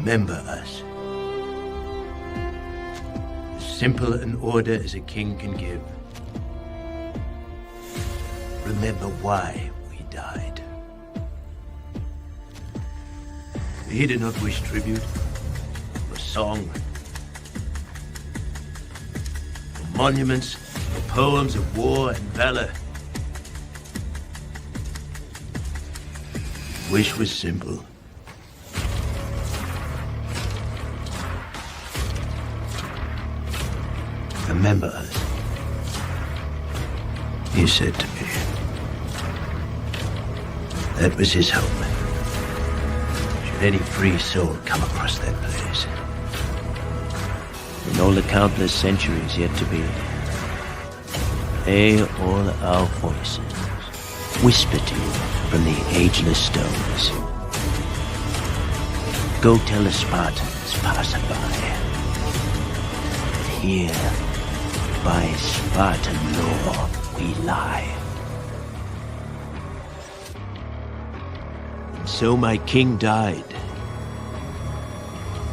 Remember us. As simple an order as a king can give. Remember why we died. He did not wish tribute, or song, or monuments, or poems of war and valor. Wish was simple. Remember us, he said to me. That was his hope. Should any free soul come across that place. In all the countless centuries yet to be, may all our voices whisper to you from the ageless stones. Go tell the Spartans passerby that here, by Spartan law, we lie. And so my king died,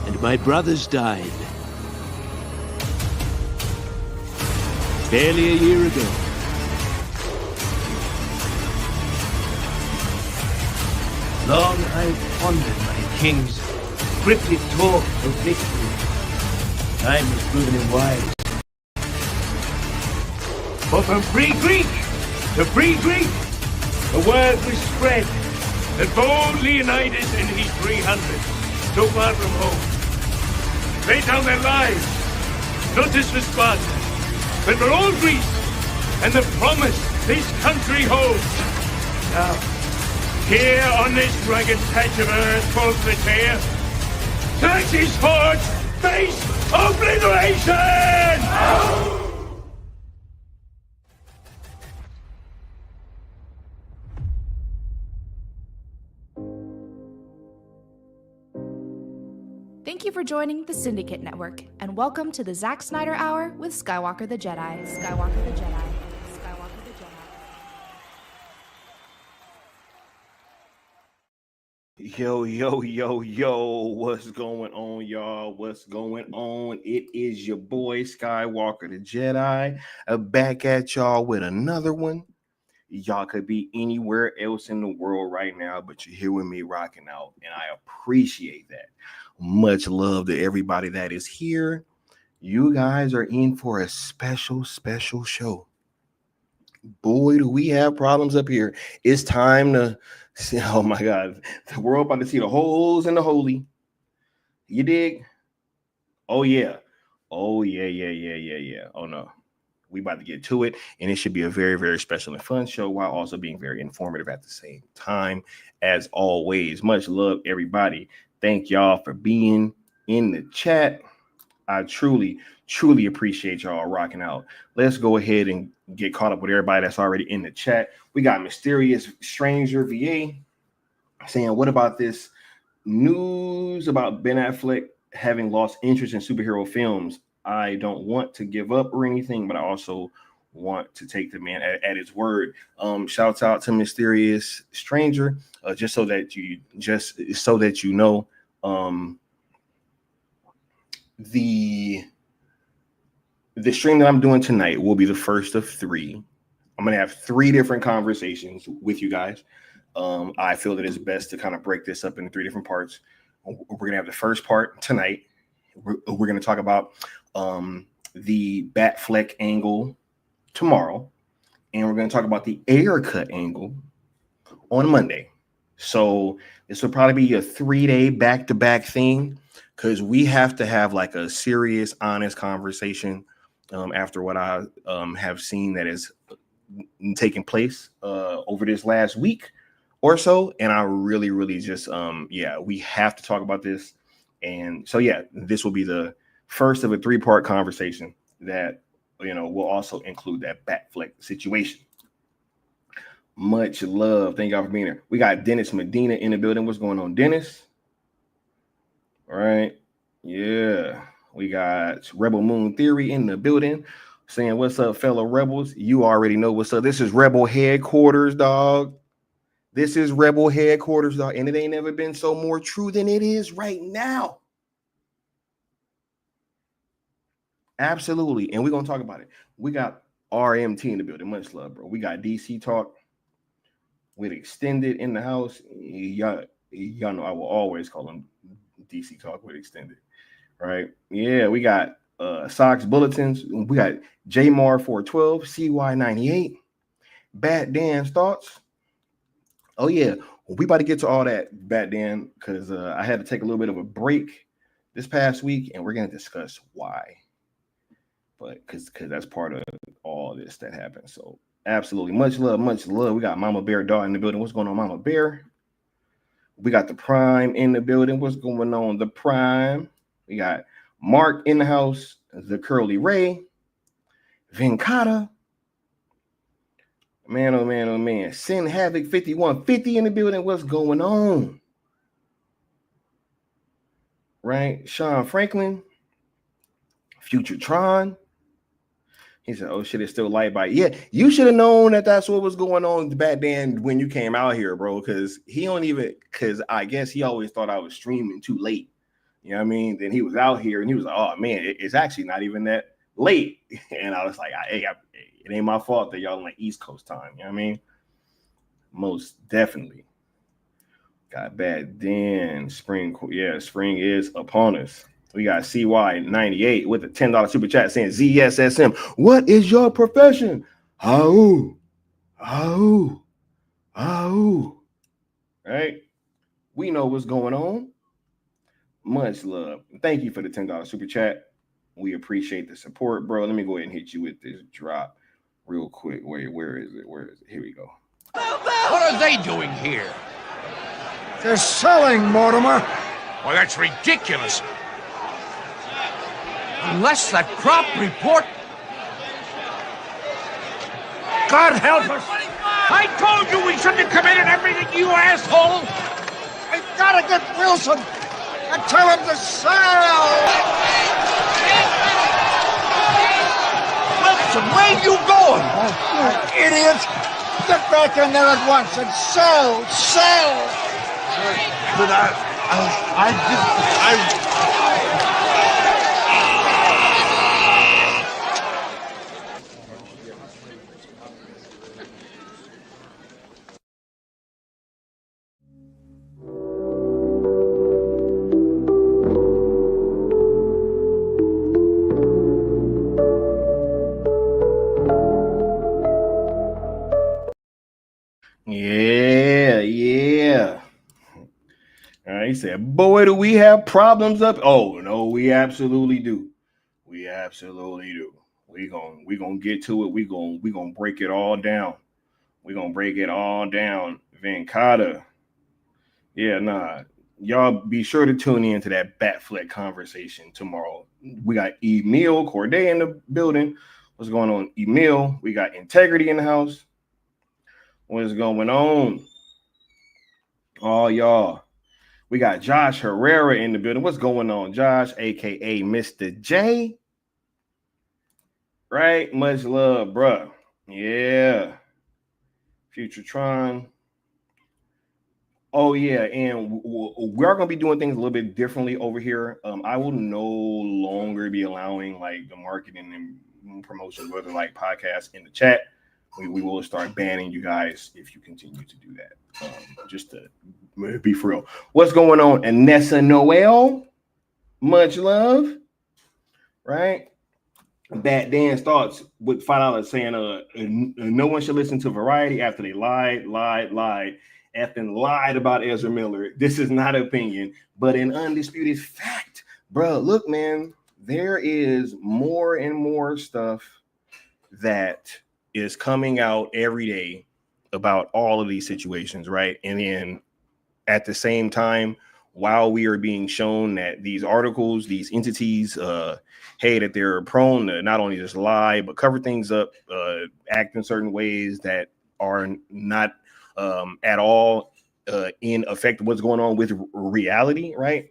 and my brothers died. Barely a year ago. Long I've pondered my king's cryptic talk of victory. Time has proven him wise. For from free Greek to free Greek, the word was spread that bold Leonidas and his 300, so far from home, laid down their lives, not just for Sparta, but for all Greece, and the promise this country holds. Now, here on this rugged patch of earth called Plataea, Xerxes forged face obliteration! Thank you for joining the Syndicate Network, and welcome to the Zack Snyder Hour with Skywalker the Jedi. Skywalker the Jedi. Skywalker the Jedi. Yo, what's going on, y'all? What's going on? It is your boy, Skywalker the Jedi, back at y'all with another one. Y'all could be anywhere else in the world right now, but you're here with me rocking out, and I appreciate that. Much love to everybody that is here. You guys are in for a special show. Boy, do we have problems up here. It's time to see. Oh my God, the world about to see the holes in the holy. You dig? Oh yeah. Oh no, we about to get to it, and it should be a very special and fun show while also being very informative at the same time. As always, much love, everybody. Thank y'all for being in the chat. I truly appreciate y'all rocking out. Let's go ahead and get caught up with everybody that's already in the chat. We got Mysterious Stranger VA saying, what about this news about Ben Affleck having lost interest in superhero films? I don't want to give up or anything, but I also want to take the man at his word. Shouts out to Mysterious Stranger, just so that you know, the stream that I'm doing tonight will be the first of 3. I'm gonna have 3 different conversations with you guys. I feel that it's best to kind of break this up into 3 different parts. We're gonna have the first part tonight. We're gonna talk about the Batfleck angle tomorrow, and we're going to talk about the air cut angle on Monday. So this will probably be a 3-day back-to-back thing, because we have to have like a serious, honest conversation after what I have seen that is taking place over this last week or so. And I really just we have to talk about this. And so this will be the first of a 3-part conversation that will also include that Batfleck situation. Much love. Thank y'all for being here. We got Dennis Medina in the building. What's going on, Dennis? All right. Yeah. We got Rebel Moon Theory in the building saying, what's up, fellow rebels? You already know what's up. This is Rebel headquarters, dog. This is Rebel headquarters, dog. And it ain't never been so more true than it is right now. Absolutely. And we're gonna talk about it. We got RMT in the building. Much love, bro. We got DC talk with extended in the house. Y'all know I will always call him DC talk with extended. Right? Yeah, we got Sox bulletins. We got Jmar 412, CY 98, Bat Dan's thoughts. Oh yeah, we about to get to all that, Bat Dan, because I had to take a little bit of a break this past week, and we're gonna discuss why. But because that's part of all this that happened. So absolutely, much love, much love. We got Mama Bear Dog in the building. What's going on, Mama Bear? We got the Prime in the building. What's going on, the Prime? We got Mark in the house, the Curly Ray, Venkata. Man, oh man, oh man. Sin Havoc 5150 in the building. What's going on? Right? Sean Franklin, Future Tron. He said, oh shit, it's still light by. Yeah, you should have known that that's what was going on back then when you came out here, bro. Because I guess he always thought I was streaming too late. You know what I mean? Then he was out here and he was like, oh man, it's actually not even that late. And I was like, hey, it ain't my fault that y'all in like East Coast time. You know what I mean? Most definitely. Got bad then. Spring is upon us. We got CY98 with a $10 super chat saying ZSSM. What is your profession? Right? We know what's going on. Much love. Thank you for the $10 super chat. We appreciate the support, bro. Let me go ahead and hit you with this drop real quick. Wait, where is it? Here we go. What are they doing here? They're selling, Mortimer. Well, that's ridiculous. Unless that crop report... God help us. I told you we shouldn't have committed everything, you asshole! I gotta get Wilson and tell him to sell. Wilson, where are you going? Oh, idiot. Get back in there at once and sell. But I didn't... Yeah. All right, he said, boy, do we have problems up. Oh, no, we absolutely do. We gonna get to it. We gonna break it all down. Venkata. Yeah, nah. Y'all be sure to tune in to that Batfleck conversation tomorrow. We got Emil Corday in the building. What's going on, Emil? We got Integrity in the house. What's going on? Oh, y'all. We got Josh Herrera in the building. What's going on, Josh, a.k.a. Mr. J? Right? Much love, bruh. Yeah. Future Tron. Oh, yeah. And we're going to be doing things a little bit differently over here. I will no longer be allowing like the marketing and promotion, whether like podcasts in the chat. We will start banning you guys if you continue to do that. Just to be for real. What's going on, Anessa Noel? Much love. Right? Bat Dan's thoughts with $5 saying no one should listen to Variety after they lied, effing lied about Ezra Miller. This is not opinion, but an undisputed fact. Bro, look, man, there is more and more stuff that is coming out every day about all of these situations, right? And then at the same time, while we are being shown that these articles, these entities, that they're prone to not only just lie, but cover things up, act in certain ways that are not at all in effect what's going on with reality, right?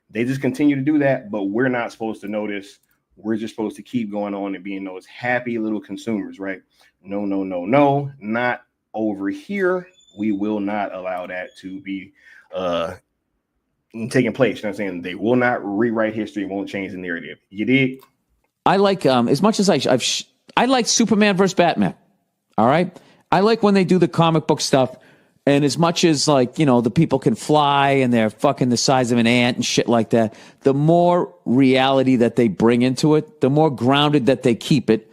They just continue to do that, but we're not supposed to notice. We're just supposed to keep going on and being those happy little consumers, right? No, not over here. We will not allow that to be taking place. You know what I'm saying? They will not rewrite history, won't change the narrative. You dig? I like as much as I like Superman versus Batman. All right, I like when they do the comic book stuff, and as much as the people can fly and they're fucking the size of an ant and shit like that. The more reality that they bring into it, the more grounded that they keep it,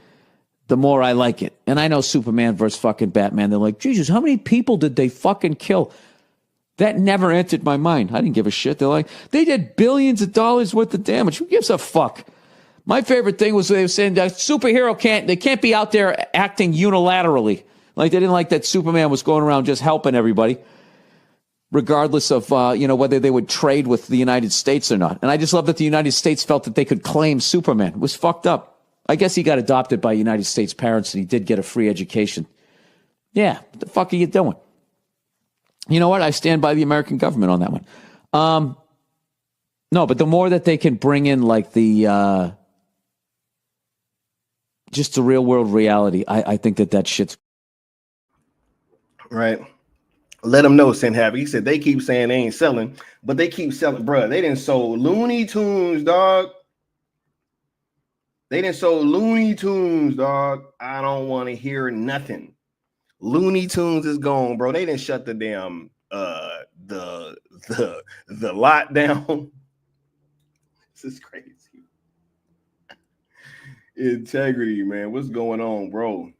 the more I like it. And I know Superman versus fucking Batman. They're like, Jesus, how many people did they fucking kill? That never entered my mind. I didn't give a shit. They're like, they did billions of dollars worth of damage. Who gives a fuck? My favorite thing was they were saying that superhero can't be out there acting unilaterally. Like they didn't like that Superman was going around just helping everybody, regardless of whether they would trade with the United States or not. And I just love that the United States felt that they could claim Superman. It was fucked up. I guess he got adopted by United States parents and he did get a free education. Yeah, what the fuck are you doing? You know what? I stand by the American government on that one. No, but the more that they can bring in like the just the real world reality, I think that shit's right. Let them know, Sin Happy. He said they keep saying they ain't selling, but they keep selling, bruh. They didn't sold Looney Tunes, dog. They didn't sold Looney Tunes, dog. I don't want to hear nothing. Looney Tunes is gone, bro. They didn't shut the damn the lot down. This is crazy. Integrity, man. What's going on, bro?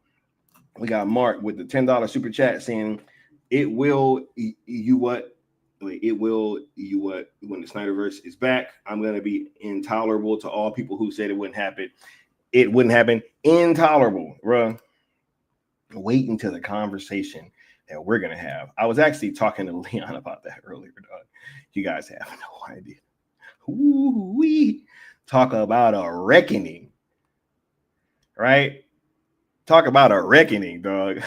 We got Mark with the $10 super chat saying it will when the Snyderverse is back. I'm gonna be intolerable to all people who said it wouldn't happen. It wouldn't happen. Intolerable, bro. Wait until the conversation that we're gonna have. I was actually talking to Leon about that earlier, dog. You guys have no idea. We talk about a reckoning, right? Talk about a reckoning, dog.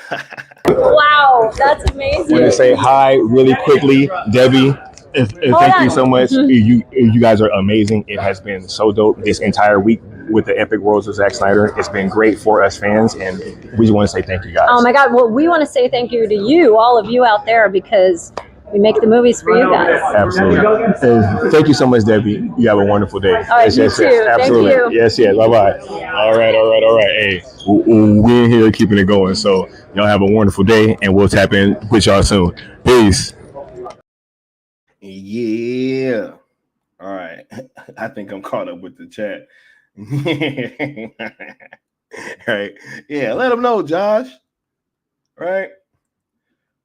Wow, that's amazing. I want to say hi really quickly, Debbie. Thank you so much. You guys are amazing. It has been so dope this entire week with the epic worlds of Zack Snyder. It's been great for us fans, and we just want to say thank you guys. Oh my God! Well, we want to say thank you to you, all of you out there, because we make the movies for you guys. Absolutely. And thank you so much, Debbie. You have a wonderful day. All right, you too. Absolutely. Thank you. Yes. Bye-bye. All right. Hey, we're in here keeping it going. So y'all have a wonderful day, and we'll tap in with y'all soon. Peace. Yeah. All right. I think I'm caught up with the chat. Right. Yeah. Let them know, Josh. Right.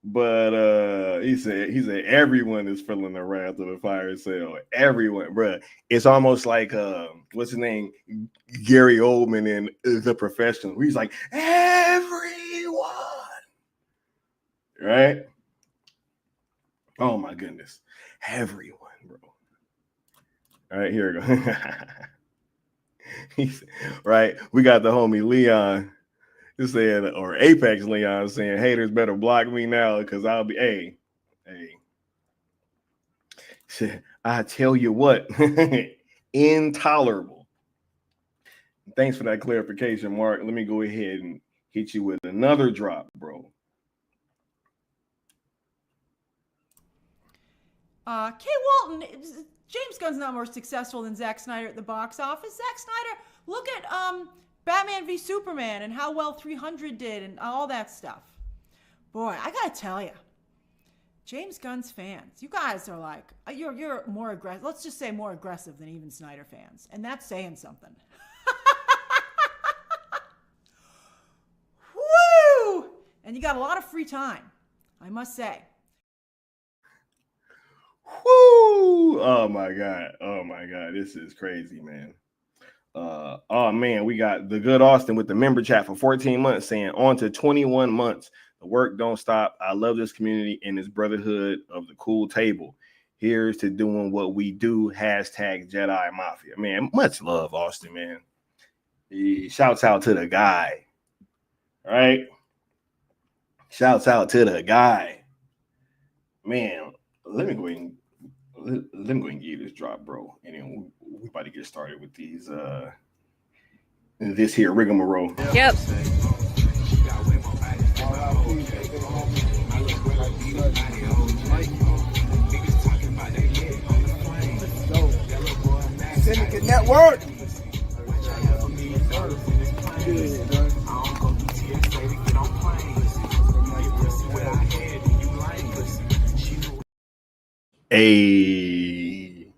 But he said everyone is feeling the wrath of the fire sale. Everyone, bruh. It's almost like what's his name? Gary Oldman in The Professional. He's like, everyone. Right? Oh my goodness. Everyone, bro. All right, here we go. Right. We got the homie Leon. He said, or Apex Leon saying, haters better block me now because I'll be, hey. I tell you what, intolerable. Thanks for that clarification, Mark. Let me go ahead and hit you with another drop, bro. Kay Walton, James Gunn's not more successful than Zack Snyder at the box office. Zack Snyder, look at Batman v Superman and how well 300 did and all that stuff. Boy, I gotta tell you, James Gunn's fans, you guys are like, you're more aggressive. Let's just say more aggressive than even Snyder fans. And that's saying something. Woo! And you got a lot of free time, I must say. Woo! Oh my God. This is crazy, man. Oh man, we got the good Austin with the member chat for 14 months saying on to 21 months. The work don't stop. I love this community and this brotherhood of the cool table. Here's to doing what we do. Hashtag Jedi Mafia. Man, much love, Austin, man. Shouts out to the guy. All right. Shouts out to the guy. Man, let me go ahead and give you this drop, bro. And then we about to get started with these this here rigmarole. Yep. Syndicate Network. Hey,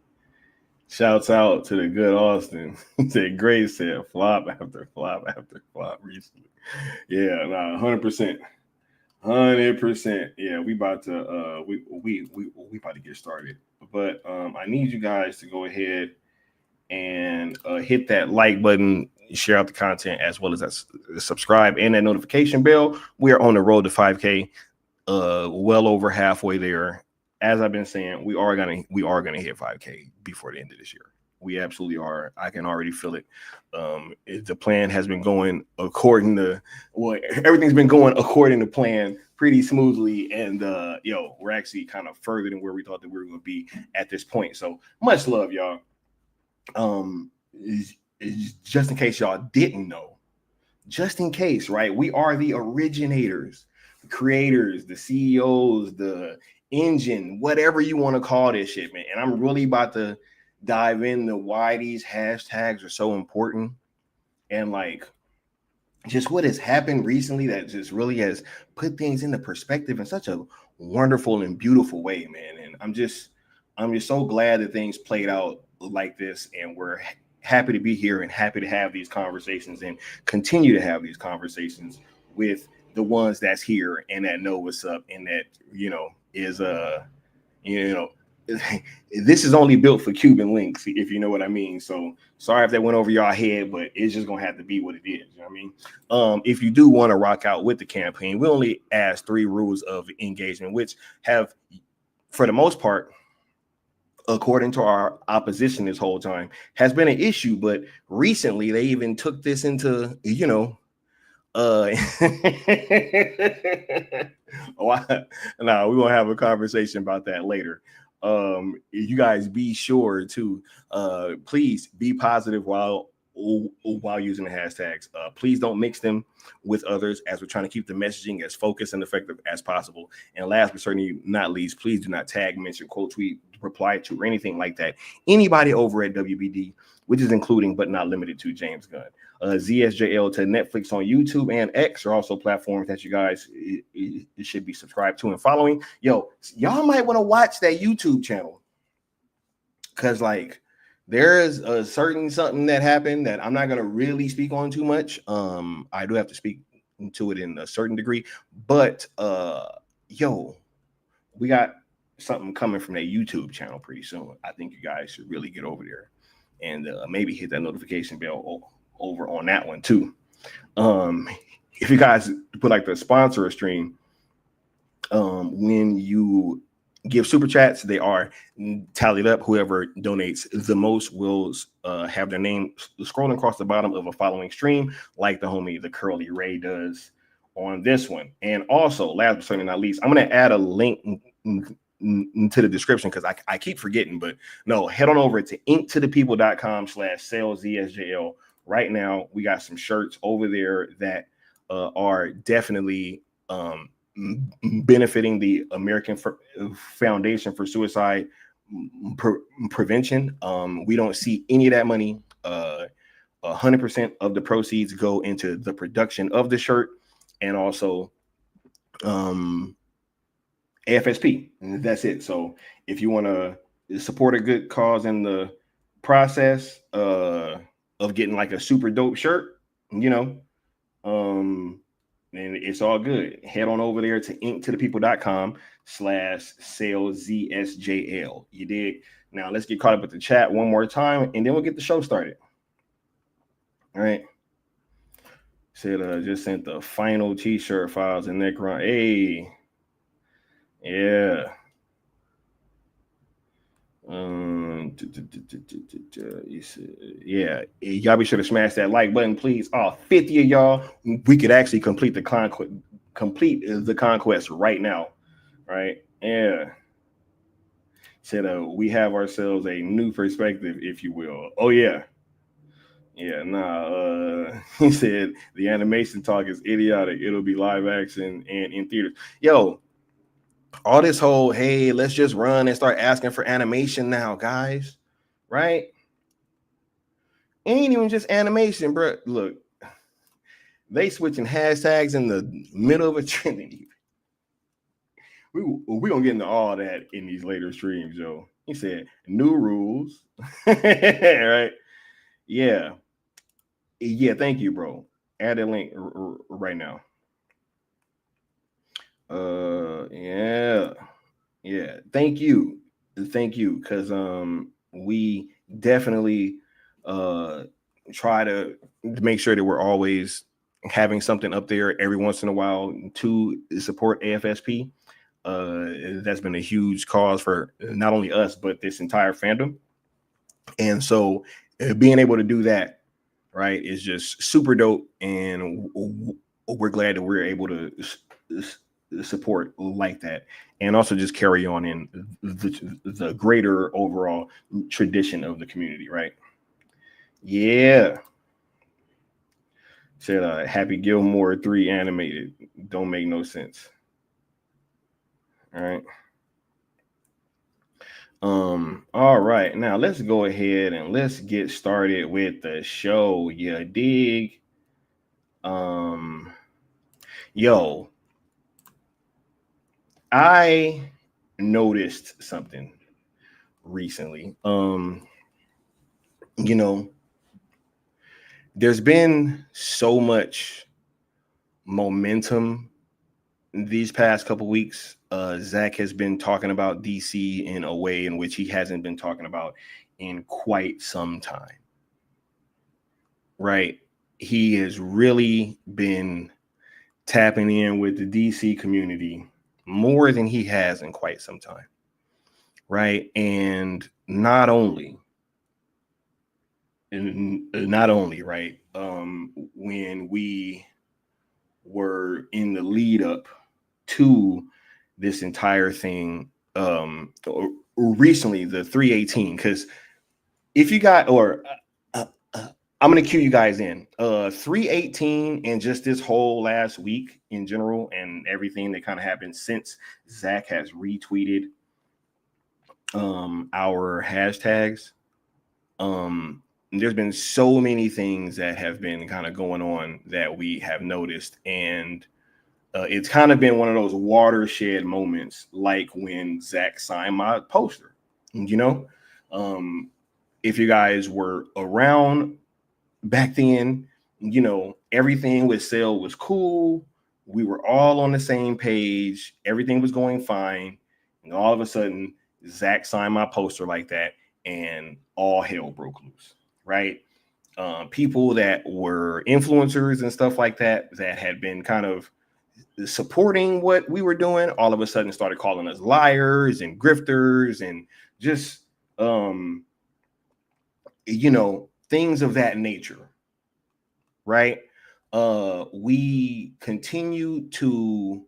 shouts out to the good Austin. Said Grace said flop after flop after flop recently. Yeah, nah, 100%. 100%. Yeah, we about to we about to get started. But I need you guys to go ahead and hit that like button, share out the content, as well as that subscribe and that notification bell. We are on the road to 5K, well over halfway there. As I've been saying, we are gonna hit 5K before the end of this year. We absolutely are. I can already feel it. The plan has been going according to everything's been going according to plan pretty smoothly, and we're actually kind of further than where we thought that we were going to be at this point. So much love, y'all. Just in case y'all didn't know, just in case, right? We are the originators, the creators, the CEOs, the engine, whatever you want to call this shit, man. And I'm really about to dive into why these hashtags are so important and like just what has happened recently that just really has put things into perspective in such a wonderful and beautiful way, man. And I'm just so glad that things played out like this, and we're happy to be here and happy to have these conversations and continue to have these conversations with the ones that's here and that know what's up and that is this is only built for Cuban links, if you know what I mean. So sorry if that went over your head, but it's just gonna have to be what it is. You know what I mean? If you do want to rock out with the campaign, we only ask 3 rules of engagement, which have, for the most part, according to our opposition this whole time, has been an issue. But recently, they even took this into we're gonna have a conversation about that later. You guys be sure to please be positive while using the hashtags. Please don't mix them with others, as we're trying to keep the messaging as focused and effective as possible. And last but certainly not least, please do not tag, mention, quote, tweet, reply to, or anything like that anybody over at WBD, which is including but not limited to James Gunn. ZSJL to Netflix on YouTube and X are also platforms that you guys should be subscribed to and following. Y'all might want to watch that YouTube channel, because like there is a certain something that happened that I'm not going to really speak on too much. I do have to speak to it in a certain degree, but we got something coming from that YouTube channel pretty soon. I think you guys should really get over there and maybe hit that notification bell over on that one too. If you guys put like the sponsor stream, when you give super chats, they are tallied up. Whoever donates the most will have their name scrolling across the bottom of a following stream, like the homie the Curly Ray does on this one. And also, last but certainly not least, I'm going to add a link to the description, because I keep forgetting, but no, head on over to inktothepeople.com/saleszsjl. Right now, we got some shirts over there that are definitely benefiting the American Foundation for Suicide Prevention. We don't see any of that money. 100% of the proceeds go into the production of the shirt, and also AFSP. And that's it. So if you want to support a good cause in the process of getting like a super dope shirt, and it's all good. Head on over there to inktothepeople.com/saleszsjl. You dig? Now let's get caught up with the chat one more time, and then we'll get the show started. All right. Said just sent the final t-shirt files and neck run. Hey, yeah. Yeah, y'all be sure to smash that like button, please. 50 of y'all, we could actually complete the conquest right now, right? Yeah. Said we have ourselves a new perspective, if you will. Oh yeah. He said the animation talk is idiotic. It'll be live action and in theaters. Yo, all this whole, hey, let's just run and start asking for animation now, guys, right? Ain't even just animation, bro. Look, They switching hashtags in the middle of a trending. We gonna get into all that in these later streams, yo. He said new rules, right? Yeah. Thank you, bro. Add a link right now. Yeah. Thank you, because we definitely try to make sure that we're always having something up there every once in a while to support AFSP. That's been a huge cause for not only us but this entire fandom, and so being able to do that, right, is just super dope, and we're glad that we're able to support like that, and also just carry on in the greater overall tradition of the community, right? Yeah. Said Happy Gilmore 3 animated. Don't make no sense. All right. All right. Now let's go ahead and let's get started with the show. You dig? Yo, I noticed something recently. There's been so much momentum these past couple weeks. Zach has been talking about DC in a way in which he hasn't been talking about in quite some time. Right? He has really been tapping in with the DC community more than he has in quite some time. Right? And not only, right, when we were in the lead up to this entire thing recently, the 318, because if you got, I'm going to cue you guys in, 318 and just this whole last week in general and everything that kind of happened since Zach has retweeted our hashtags. There's been so many things that have been kind of going on that we have noticed, and it's kind of been one of those watershed moments, like when Zach signed my poster. If you guys were around back then, everything with Sale was cool. We were all on the same page. Everything was going fine. And all of a sudden, Zach signed my poster like that, and all hell broke loose. Right? People that were influencers and stuff like that had been kind of supporting what we were doing, all of a sudden started calling us liars and grifters and just, things of that nature. Right? We continue to,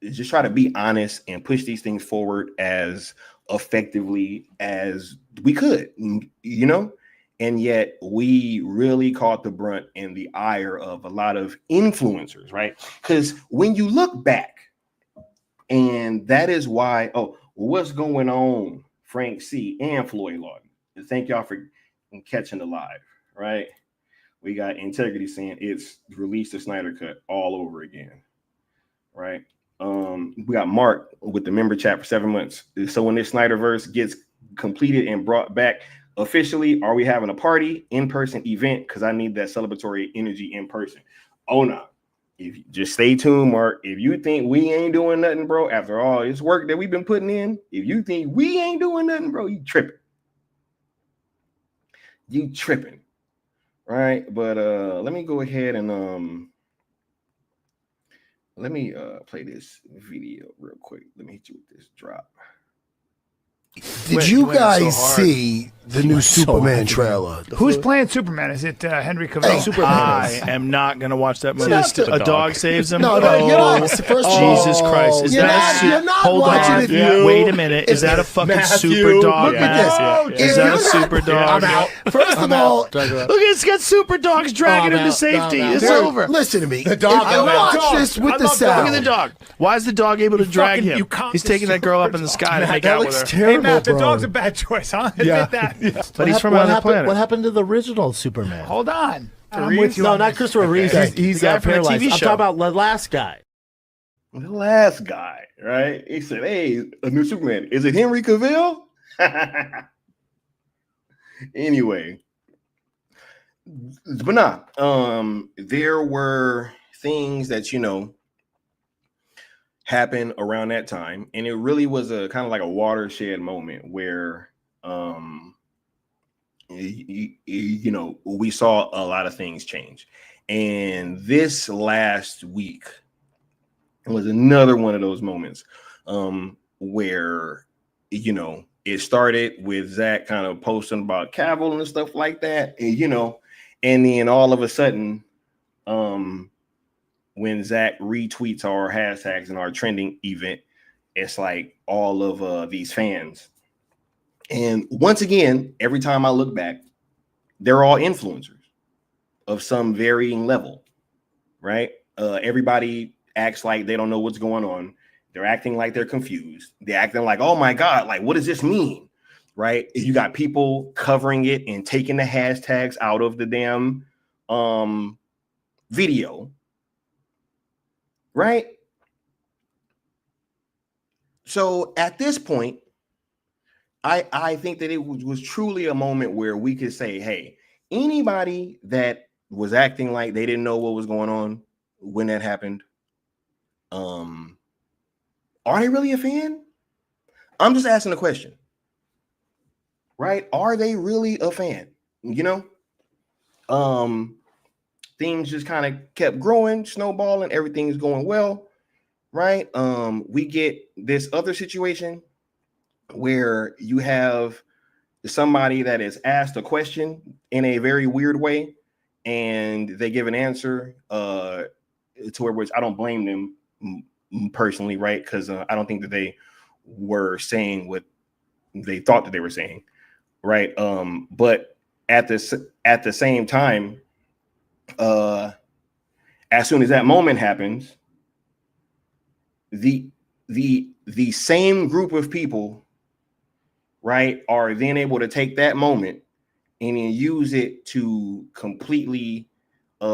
just try to be honest and push these things forward as effectively as we could, and yet we really caught the brunt and the ire of a lot of influencers, right? Because when you look back, and that is why, what's going on, Frank C. and Floyd Lawton? Thank y'all for catching the live, right? We got Integrity saying it's released the Snyder Cut all over again, right? We got Mark with the member chat for 7 months. So when this Snyderverse gets completed and brought back officially, are we having a party, in-person event? Because I need that celebratory energy in person. Oh no. If you just stay tuned, Mark. If you think we ain't doing nothing, bro, after all this work that we've been putting in, if you think we ain't doing nothing, bro, you tripping. You tripping. Right? But let me go ahead and let me play this video real quick. Let me hit you with this drop. Did you guys see the new Superman trailer? Who's playing Superman? Is it Henry Cavill? Superman. I am not going to watch that movie. A dog saves him? No, you're not. First of all, Jesus Christ. Is that you're not hold watching on. it. Wait a minute. Is that a fucking super dog? Look at this. Is that a super dog? I'm out. First of all, look, it's got super dogs dragging him to safety. It's over. Listen to me. The dog. If you watch this with the sound. Look at the dog. Why is the dog able to drag him? He's taking that girl up in the sky to make out with her. Matt, the bro. dog's a bad choice, huh? Yeah. Admit that. Yeah. But he's from another planet. What happened to the original Superman? Hold on. I'm Reeves? with you. No, on not this. Christopher Reeves. Okay. He's The guy from the paralyzed. TV I'm show. talking about the last guy. The last guy, right? He said, "Hey, a new Superman. Is it Henry Cavill?" Anyway, but nah. There were things that happened around that time, and it really was a kind of like a watershed moment where we saw a lot of things change. And this last week was another one of those moments where it started with Zack kind of posting about Cavill and stuff like that, and then all of a sudden when Zack retweets our hashtags in our trending event, it's like all of these fans. And once again, every time I look back, they're all influencers of some varying level, right? Everybody acts like they don't know what's going on. They're acting like they're confused. They're acting like, oh my God, like, what does this mean? Right? You got people covering it and taking the hashtags out of the damn video. Right? So at this point, I think that it was truly a moment where we could say, hey, anybody that was acting like they didn't know what was going on when that happened, are they really a fan? I'm just asking a question. Right? Are they really a fan? Things just kind of kept growing, snowballing, everything is going well. Right? We get this other situation where you have somebody that is asked a question in a very weird way, and they give an answer to which I don't blame them personally, right? Because I don't think that they were saying what they thought that they were saying, right? But at the same time, as soon as that moment happens, the same group of people, right, are then able to take that moment and then use it to completely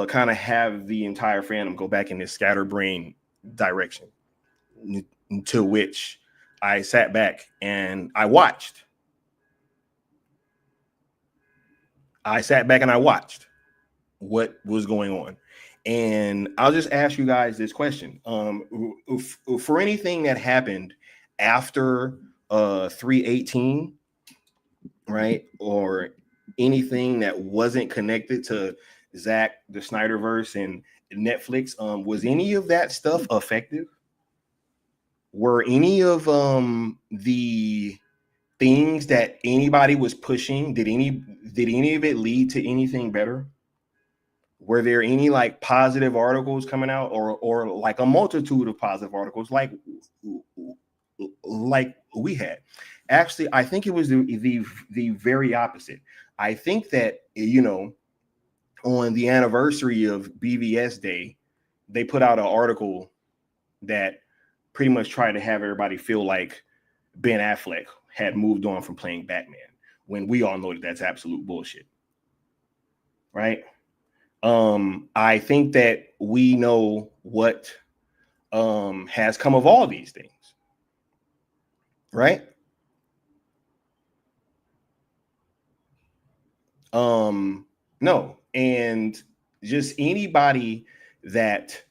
kind of have the entire fandom go back in this scatterbrain direction, to which I sat back and I watched. What was going on. And I'll just ask you guys this question. For anything that happened after 3/18, right, or anything that wasn't connected to Zack, the Snyderverse, and Netflix, was any of that stuff effective? Were any of the things that anybody was pushing, did any of it lead to anything better? Were there any like positive articles coming out, or like a multitude of positive articles like we had? Actually, I think it was the very opposite. I think that on the anniversary of BVS Day, they put out an article that pretty much tried to have everybody feel like Ben Affleck had moved on from playing Batman, when we all know that that's absolute bullshit, right? I think that we know what has come of all these things, right? No, and just anybody that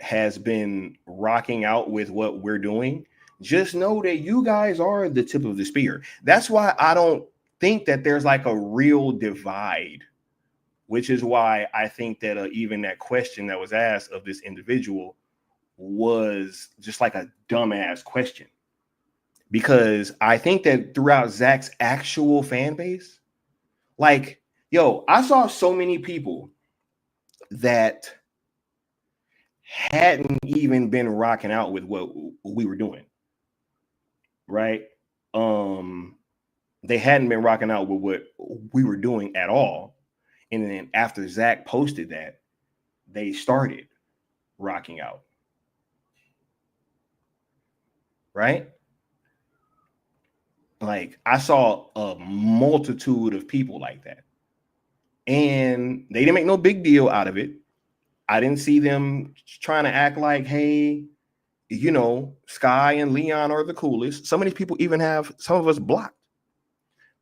has been rocking out with what we're doing, just know that you guys are the tip of the spear. That's why I don't think that there's like a real divide, which is why I think that even that question that was asked of this individual was just like a dumbass question. Because I think that throughout Zack's actual fan base, like, yo, I saw so many people that hadn't even been rocking out with what we were doing, right? They hadn't been rocking out with what we were doing at all. And then after Zack posted that, they started rocking out, right? Like I saw a multitude of people like that. And they didn't make no big deal out of it. I didn't see them trying to act like, hey, you know, Sky and Leon are the coolest. Some of these people even have some of us blocked.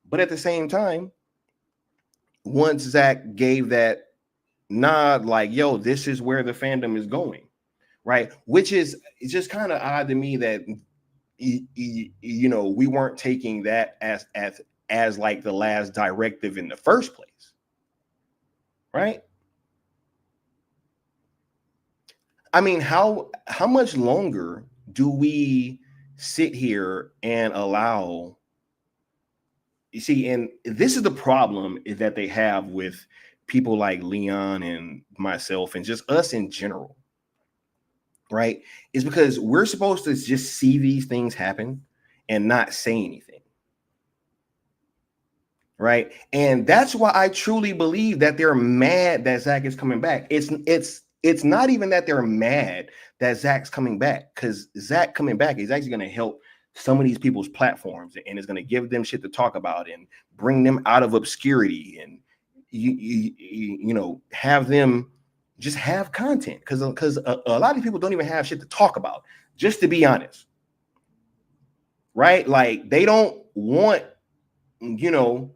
But at the same time, once Zack gave that nod, like, yo, this is where the fandom is going, right? Which is it's just kind of odd to me that you know, we weren't taking that as like the last directive in the first place, right? I mean, how much longer do we sit here and allow? You see, and this is the problem is that they have with people like Leon and myself and just us in general, right? Is because we're supposed to just see these things happen and not say anything, right? And that's why I truly believe that they're mad that Zack is coming back. It's not even that they're mad that Zack's coming back, because Zack coming back is actually going to help some of these people's platforms and it's going to give them shit to talk about and bring them out of obscurity and you know, have them just have content, because a lot of people don't even have shit to talk about, just to be honest, right? Like they don't want, you know,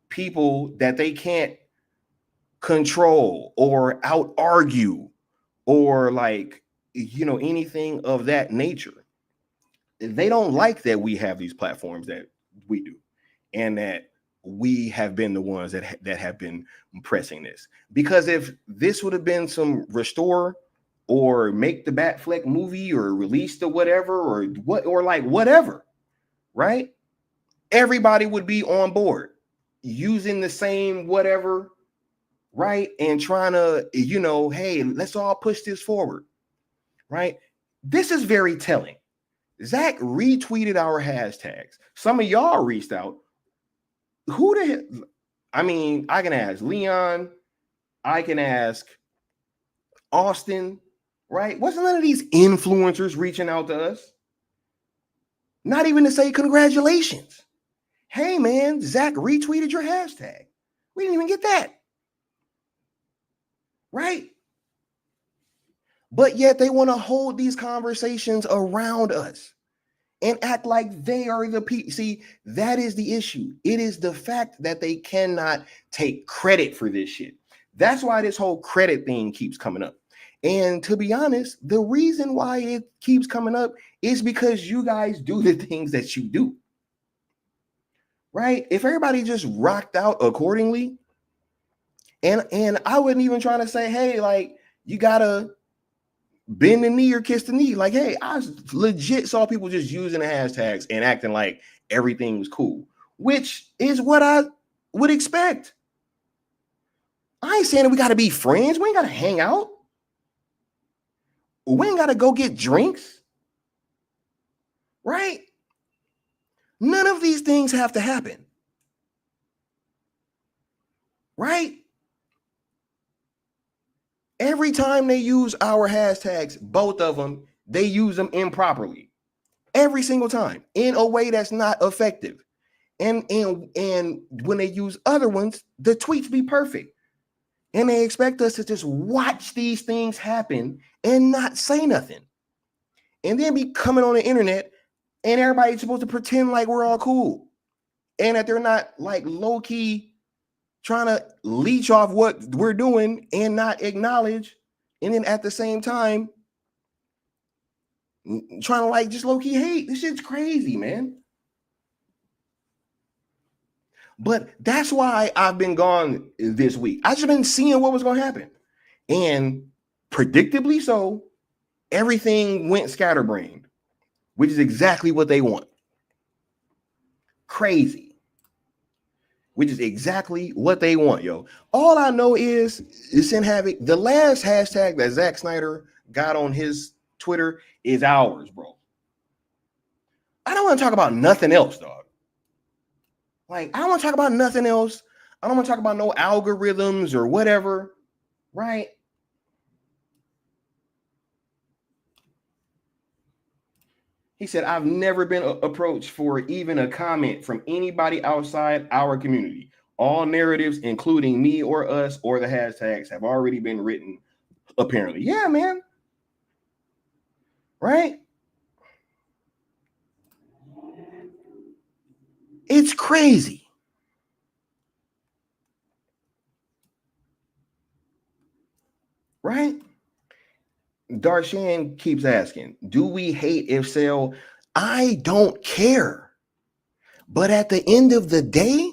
people that they can't control or out argue or like, you know, anything of that nature. They don't like that we have these platforms that we do and that we have been the ones that have been pressing this. Because if this would have been some restore or make the Batfleck movie or release the whatever or what or like whatever, right? Everybody would be on board using the same whatever, right? And trying to, you know, hey, let's all push this forward, right? This is very telling. Zack retweeted our hashtags. Some of y'all reached out. Who the hell? I mean, I can ask Leon. I can ask Austin, right? Wasn't none of these influencers reaching out to us? Not even to say congratulations. Hey, man, Zack retweeted your hashtag. We didn't even get that. Right? But yet they want to hold these conversations around us and act like they are the people. See, that is the issue. It is the fact that they cannot take credit for this shit. That's why this whole credit thing keeps coming up. And to be honest, the reason why it keeps coming up is because you guys do the things that you do. Right? If everybody just rocked out accordingly, and I wasn't even trying to say, hey, like, you gotta bend the knee or kiss the knee. Like, hey, I legit saw people just using the hashtags and acting like everything was cool, which is what I would expect. I ain't saying that we got to be friends. We ain't got to hang out. We ain't got to go get drinks. Right? None of these things have to happen. Right? Every time they use our hashtags, both of them, they use them improperly. Every single time in a way that's not effective. And when they use other ones, the tweets be perfect. And they expect us to just watch these things happen and not say nothing. And then be coming on the internet and everybody's supposed to pretend like we're all cool. And that they're not like low-key trying to leech off what we're doing and not acknowledge. And then at the same time, trying to like just low-key hate. This shit's crazy, man. But that's why I've been gone this week. I've just been seeing what was going to happen. And predictably so, everything went scatterbrained, which is exactly what they want. Crazy. Which is exactly what they want, yo. All I know is in having the last hashtag that Zack Snyder got on his Twitter is ours, bro. I don't want to talk about nothing else, dog. Like, I don't want to talk about nothing else. I don't want to talk about no algorithms or whatever, right? He said, I've never been approached for even a comment from anybody outside our community. All narratives, including me or us or the hashtags, have already been written, apparently. Yeah, man. Right? It's crazy. Right? Darshan keeps asking, do we hate if sale? I don't care. But at the end of the day,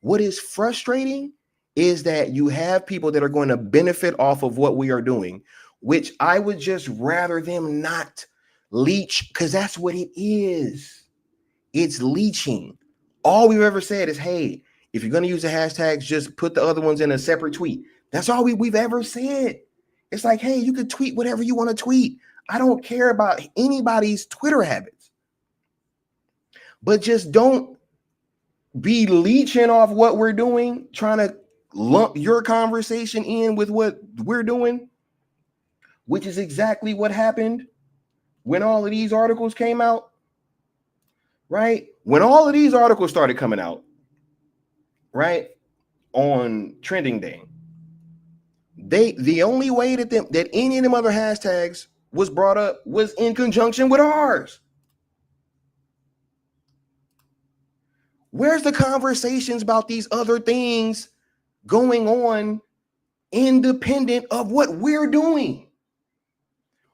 what is frustrating is that you have people that are going to benefit off of what we are doing, which I would just rather them not leech, because that's what it is. It's leeching. All we've ever said is, hey, if you're going to use the hashtags, just put the other ones in a separate tweet. That's all we've ever said. It's like, hey, you could tweet whatever you want to tweet. I don't care about anybody's Twitter habits. But just don't be leeching off what we're doing, trying to lump your conversation in with what we're doing, which is exactly what happened when all of these articles came out, right? When all of these articles started coming out, right, on trending day, the only way that any of them other hashtags was brought up was in conjunction with ours. Where's the conversations about these other things going on independent of what we're doing?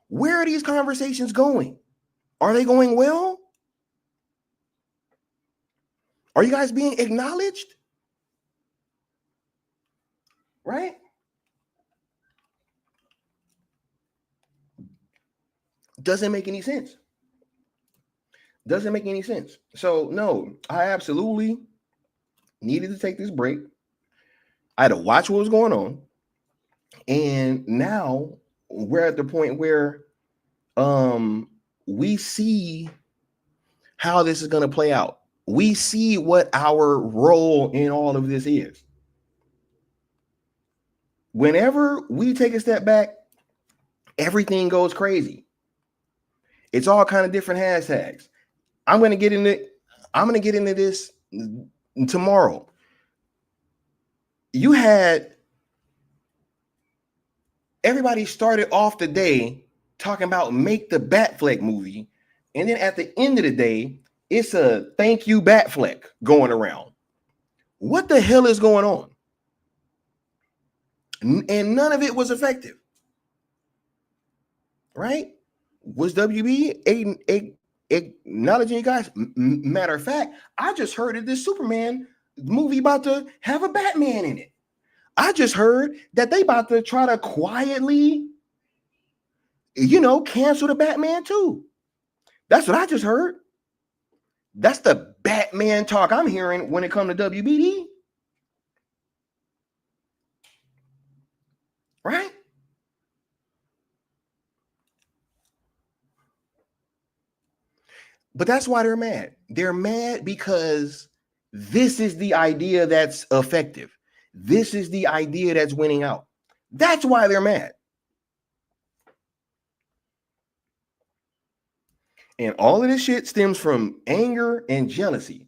Where are these conversations going? Are they going well? Are you guys being acknowledged? Right? Doesn't make any sense. Doesn't make any sense. So no, I absolutely needed to take this break. I had to watch what was going on. And now we're at the point where we see how this is going to play out. We see what our role in all of this is. Whenever we take a step back, everything goes crazy. It's all kind of different hashtags. I'm going to get into this tomorrow. You had everybody started off the day talking about make the Batfleck movie, and then at the end of the day, it's a thank you Batfleck going around. What the hell is going on? And none of it was effective, right? Was WB acknowledging you guys? Matter of fact, I just heard that this Superman movie about to have a Batman in it. I just heard that they about to try to quietly, cancel the Batman too. That's what I just heard. That's the Batman talk I'm hearing when it comes to WBD. Right? But that's why they're mad. They're mad because this is the idea that's effective. This is the idea that's winning out. That's why they're mad. And all of this shit stems from anger and jealousy.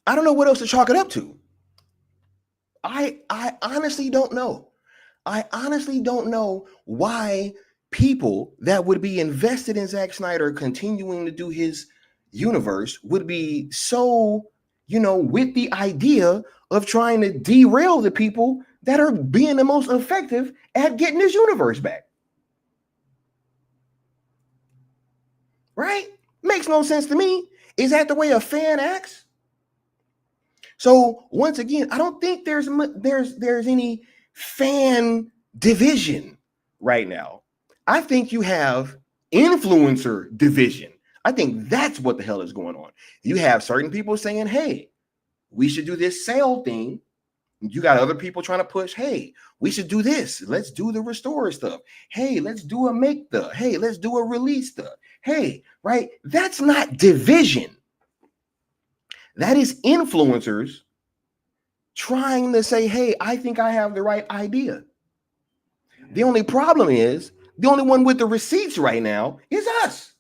I don't know what else to chalk it up to. I honestly don't know. I honestly don't know why people that would be invested in Zack Snyder continuing to do his universe would be so, with the idea of trying to derail the people that are being the most effective at getting this universe back. Right? Makes no sense to me. Is that the way a fan acts? So once again, I don't think there's any fan division right now. I think you have influencer division. I think that's what the hell is going on. You have certain people saying, hey, we should do this sale thing. You got other people trying to push, hey, we should do this. Let's do the restore stuff. Hey, let's do a make the. Hey, let's do a release stuff. Hey, right? That's not division. That is influencers trying to say, hey, I think I have the right idea. The only problem is the only one with the receipts right now is us.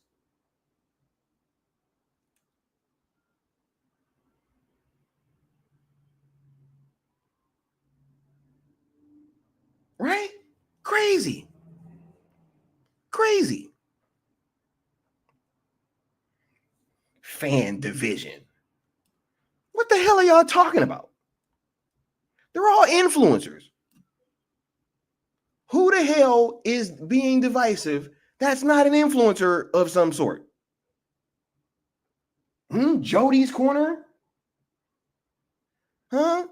Right? Crazy. Fan division. What the hell are y'all talking about? They're all influencers. Who the hell is being divisive? That's not an influencer of some sort. Jody's Corner? Huh?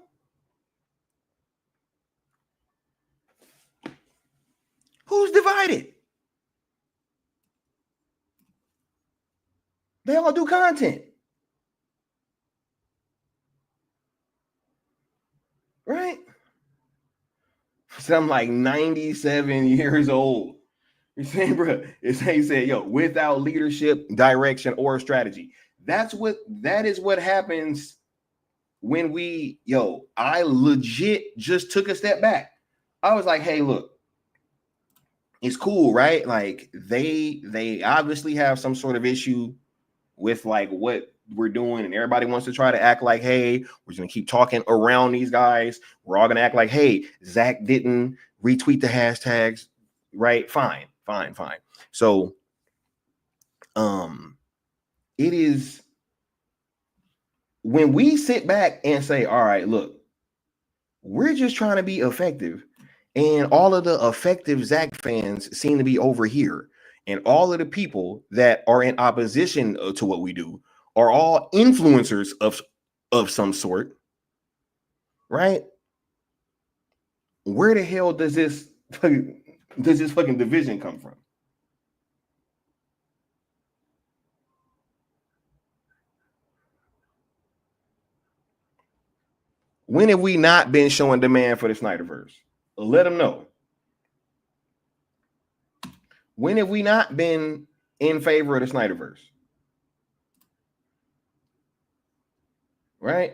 Who's divided? They all do content. Right? So I'm like 97 years old. You're saying, bro, he said, yo, without leadership, direction, or strategy. That is what happens when I legit just took a step back. I was like, hey, look, it's cool, right? Like they obviously have some sort of issue with like what we're doing, and everybody wants to try to act like, hey, we're just gonna keep talking around these guys. We're all gonna act like, hey, Zach didn't retweet the hashtags, right? Fine. So it is when we sit back and say, all right, look, we're just trying to be effective, and all of the effective Zach fans seem to be over here, and all of the people that are in opposition to what we do are all influencers of some sort, right? Where the hell does this fucking division come from? When have we not been showing demand for the Snyderverse? Let them know. When have we not been in favor of the Snyderverse? Right?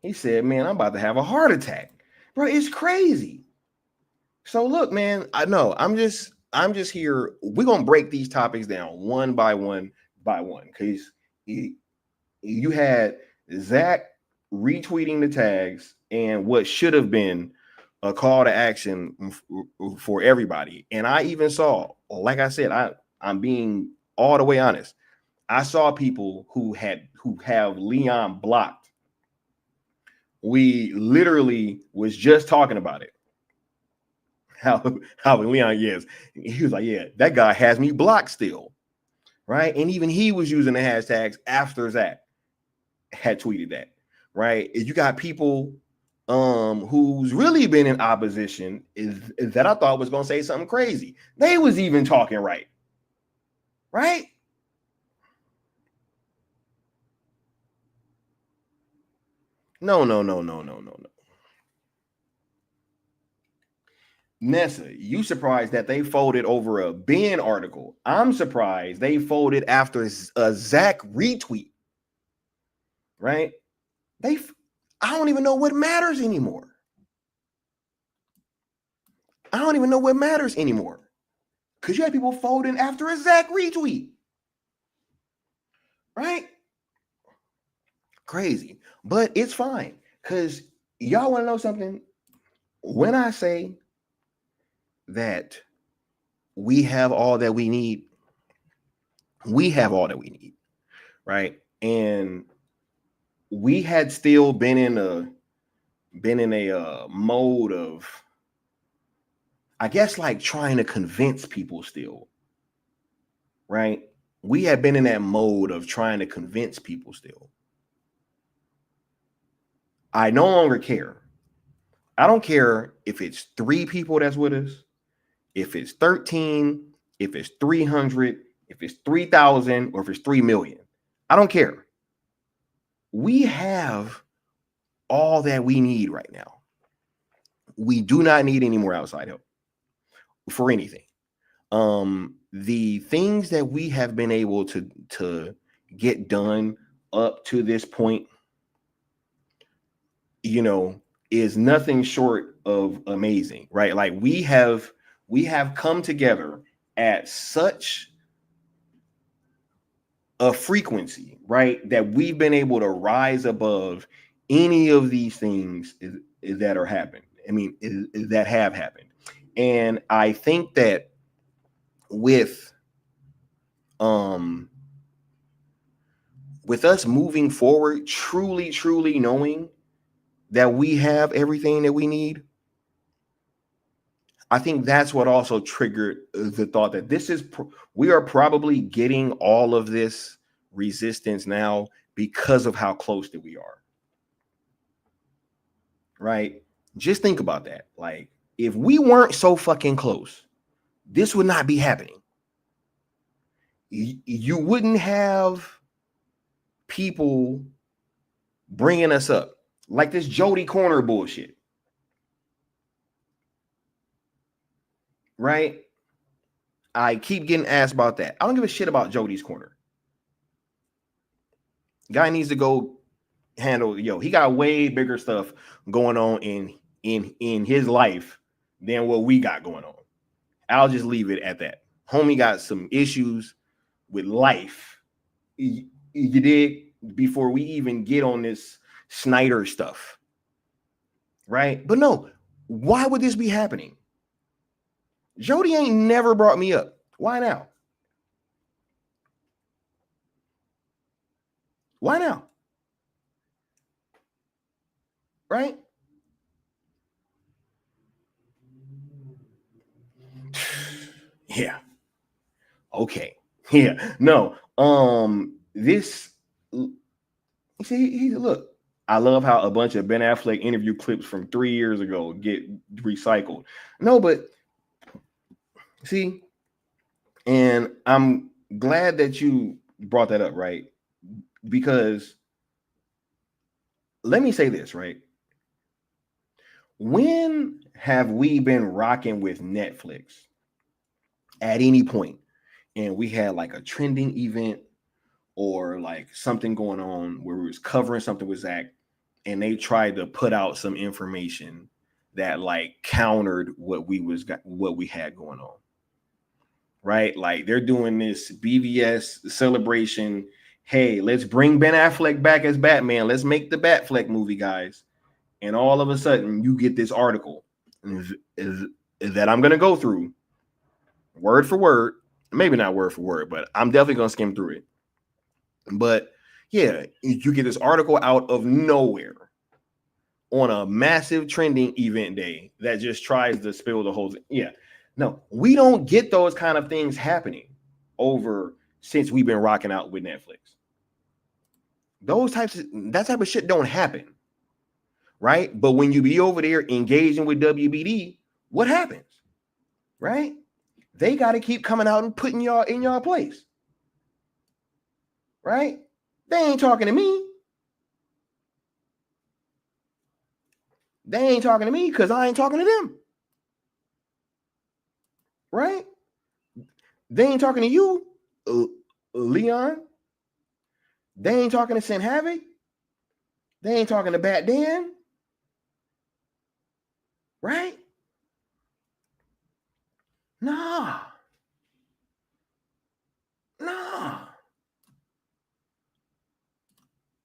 He said, man, I'm about to have a heart attack. Bro, it's crazy. So look, man, I know I'm just here. We're gonna break these topics down one by one because you had Zach retweeting the tags and what should have been a call to action for everybody. And I even saw, like I said, I'm being all the way honest. I saw people who have Leon blocked. We literally was just talking about it. How Leon, yes, he was like, yeah, that guy has me blocked still, right? And even he was using the hashtags after Zach had tweeted that, right? You got people who's really been in opposition is that I thought was gonna say something crazy. They was even talking right? No. Nessa, you surprised that they folded over a Ben article. I'm surprised they folded after a Zach retweet. Right? I don't even know what matters anymore. Because you had people folding after a Zach retweet. Right? Crazy. But it's fine. Because y'all want to know something? When I say that we have all that we need, right? And we had still been in a mode of, I guess, like trying to convince people still, right? We had been in that mode of trying to convince people still. I no longer care. I don't care if it's 3 people that's with us, if it's 13, if it's 300, if it's 3,000, or if it's 3 million. I don't care. We have all that we need right now. We do not need any more outside help for anything. The things that we have been able to get done up to this point, is nothing short of amazing, right? Like we have come together at such a frequency, right, that we've been able to rise above any of these things that are happening. I mean, that have happened. And I think that with us moving forward, truly knowing that we have everything that we need, I think that's what also triggered the thought that we are probably getting all of this resistance now because of how close that we are. Right? Just think about that. Like, if we weren't so fucking close, this would not be happening. You wouldn't have people bringing us up like this Jody Corner bullshit. Right? I keep getting asked about that. I don't give a shit about Jody's Corner. Guy needs to go handle, he got way bigger stuff going on in his life than what we got going on. I'll just leave it at that. Homie got some issues with life. You did, before we even get on this Snyder stuff. Right? But no, why would this be happening? Jody ain't never brought me up. Why now? Why now? Right? Yeah. Okay. Yeah. No. This. See, look. I love how a bunch of Ben Affleck interview clips from 3 years ago get recycled. No, but see, and I'm glad that you brought that up, right? Because let me say this, right? When have we been rocking with Netflix at any point and we had like a trending event or like something going on where we was covering something with Zach and they tried to put out some information that like countered what we had going on, right? Like they're doing this BVS celebration. Hey, let's bring Ben Affleck back as Batman. Let's make the Batfleck movie, guys. And all of a sudden you get this article that I'm going to go through word for word, maybe not word for word, but I'm definitely going to skim through it. But yeah, you get this article out of nowhere on a massive trending event day that just tries to spill the whole thing. Yeah, no, we don't get those kind of things happening since we've been rocking out with Netflix. That type of shit don't happen. Right? But when you be over there engaging with WBD, what happens? Right? They got to keep coming out and putting y'all in y'all place. Right? They ain't talking to me. They ain't talking to me because I ain't talking to them. Right? They ain't talking to you, Leon. They ain't talking to Sin Havoc. They ain't talking to Bat Dan. Right? Nah.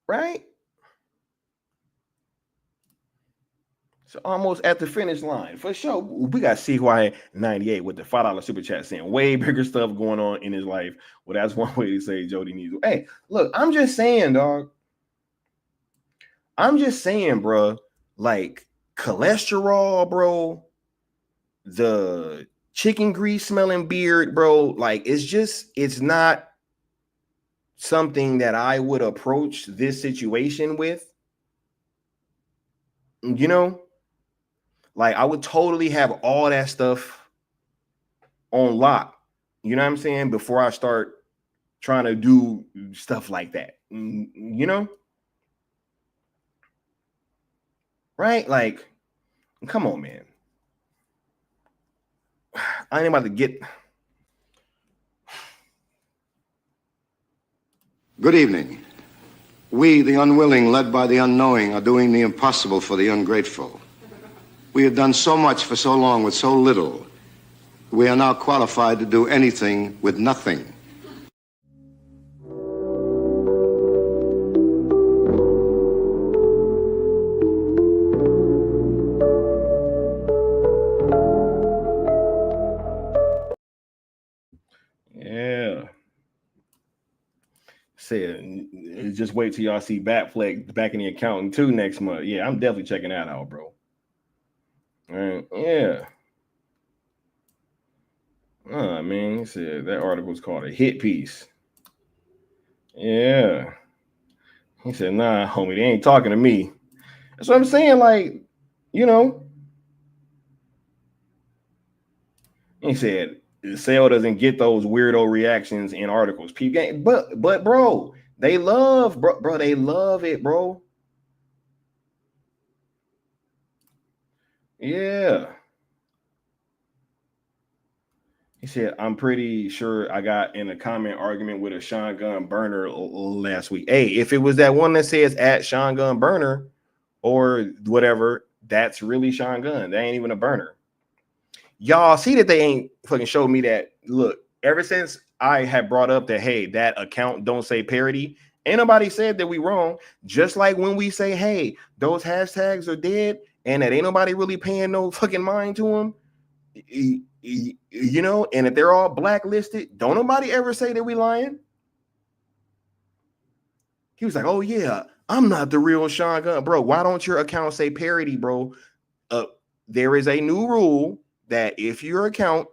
Right? So almost at the finish line. For sure. We got CY98 with the $5 super chat saying way bigger stuff going on in his life. Well, that's one way to say Jody needs. Hey, look, I'm just saying, dog. I'm just saying, bro. Like cholesterol, bro. The chicken grease smelling beard, bro. Like it's not something that I would approach this situation with. You know? Like I would totally have all that stuff on lock, you know what I'm saying? Before I start trying to do stuff like that, you know? Right? Like, come on, man. I ain't about to get. Good evening. We, the unwilling, led by the unknowing, are doing the impossible for the ungrateful. We have done so much for so long with so little. We are now qualified to do anything with nothing. Yeah. Said, just wait till y'all see Affleck back in the accountant too next month. Yeah, I'm definitely checking that out, bro. All right. Yeah. Oh, man, he said that article's called a hit piece. Yeah. He said, nah, homie, they ain't talking to me. That's what I'm saying. Like, you know, he said, Sale doesn't get those weirdo reactions in articles. But bro, they love, bro, they love it, bro. Yeah. He said, I'm pretty sure I got in a comment argument with a Sean Gunn burner last week. Hey, if it was that one that says at Sean Gunn burner or whatever, that's really Sean Gunn. They ain't even a burner. Y'all see that they ain't fucking showed me that. Look, ever since I had brought up that, hey, that account don't say parody, ain't nobody said that we wrong. Just like when we say, hey, those hashtags are dead and that ain't nobody really paying no fucking mind to them. You know, and if they're all blacklisted, don't nobody ever say that we lying. He was like, oh yeah, I'm not the real Sean Gunn. Bro, why don't your account say parody, bro? There is a new rule that if your account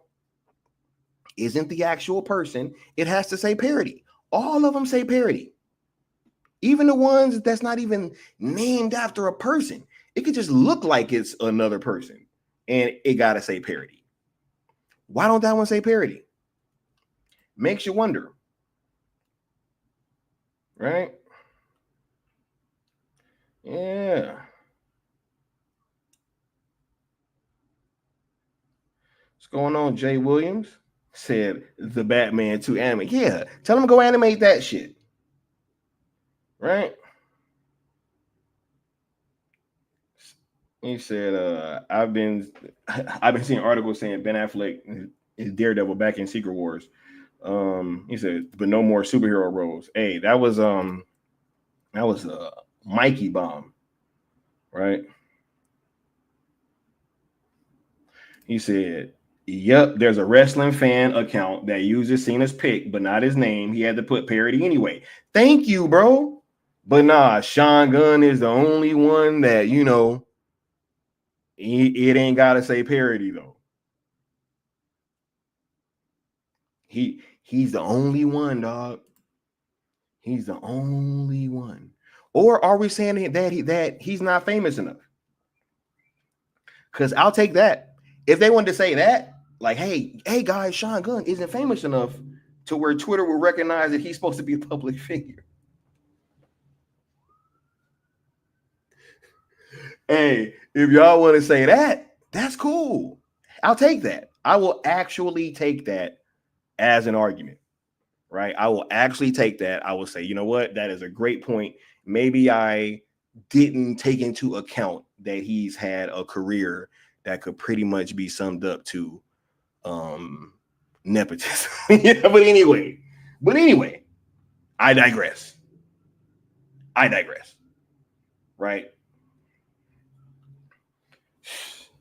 isn't the actual person, it has to say parody. All of them say parody. Even the ones that's not even named after a person. It could just look like it's another person and it got to say parody. Why don't that one say parody? Makes you wonder. Right? Yeah. What's going on, Jay Williams? Said the Batman 2 anime. Yeah, tell him to go animate that shit. Right? He said, I've been seeing articles saying Ben Affleck is Daredevil back in Secret Wars. He said, but no more superhero roles. Hey, that was Mikey Bomb, right? He said, yep, there's a wrestling fan account that uses Cena's pick, but not his name. He had to put parody anyway. Thank you, bro. But nah, Sean Gunn is the only one that, you know, it ain't gotta say parody though. He's the only one, dog. He's the only one. Or are we saying that he's not famous enough? Because I'll take that. If they wanted to say that, like, hey guys, Sean Gunn isn't famous enough to where Twitter will recognize that he's supposed to be a public figure. Hey, if y'all want to say that, that's cool. I'll take that. I will actually take that as an argument, right? I will actually take that. I will say, you know what? That is a great point. Maybe I didn't take into account that he's had a career that could pretty much be summed up to nepotism. Yeah, but anyway, I digress. Right?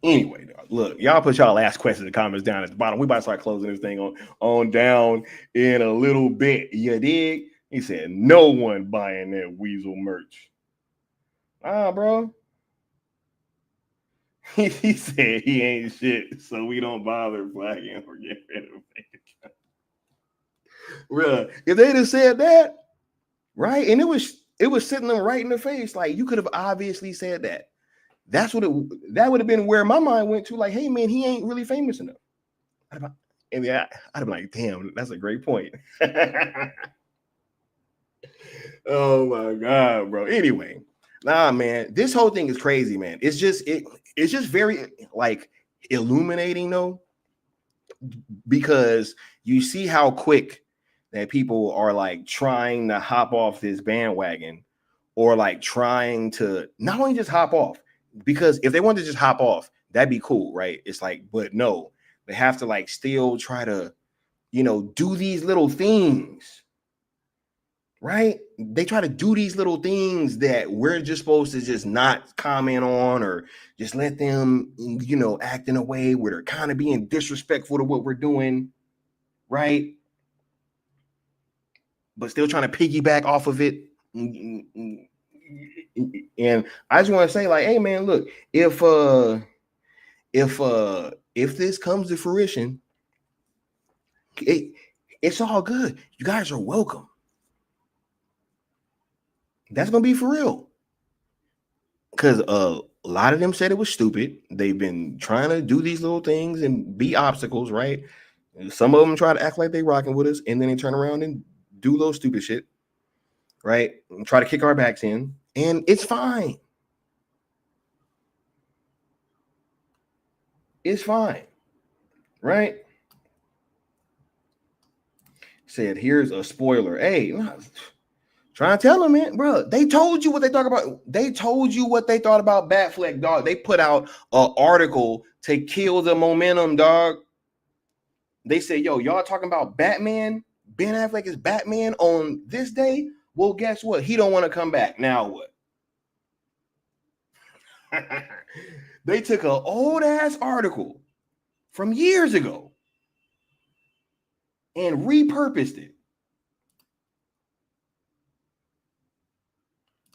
Anyway, look, y'all put y'all last questions in the comments down at the bottom. We about to start closing this thing on down in a little bit. You dig? He said, no one buying that Weasel merch. Bro. He said he ain't shit, so we don't bother flagging or get rid of it. Bruh, if they'd have said that, right? And it was sitting them right in the face. Like, you could have obviously said that. That would have been where my mind went to, like, hey man, he ain't really famous enough. And I'd have been like, damn, that's a great point. Oh my God, bro. Anyway, nah, man, this whole thing is crazy, man. It's just very like illuminating though, because you see how quick that people are like trying to hop off this bandwagon or like trying to not only just hop off, because if they wanted to just hop off, that'd be cool, right? It's like, but no, they have to like still try to, do these little things, right? They try to do these little things that we're just supposed to just not comment on, or just let them, act in a way where they're kind of being disrespectful to what we're doing, right? But still trying to piggyback off of it. And I just want to say, like, hey man, look, if this comes to fruition, it's all good. You guys are welcome. That's gonna be for real. Because a lot of them said it was stupid. They've been trying to do these little things and be obstacles, right? Some of them try to act like they rocking with us, and then they turn around and do little stupid shit, right? And try to kick our backs in, and it's fine. It's fine, right? Said, here's a spoiler. Hey, trying to tell them, man, bro. They told you what they thought about. They told you what they thought about Batfleck, dog. They put out an article to kill the momentum, dog. They say, yo, y'all talking about Batman? Ben Affleck is Batman on this day? Well, guess what? He don't want to come back. Now what? They took an old ass article from years ago and repurposed it.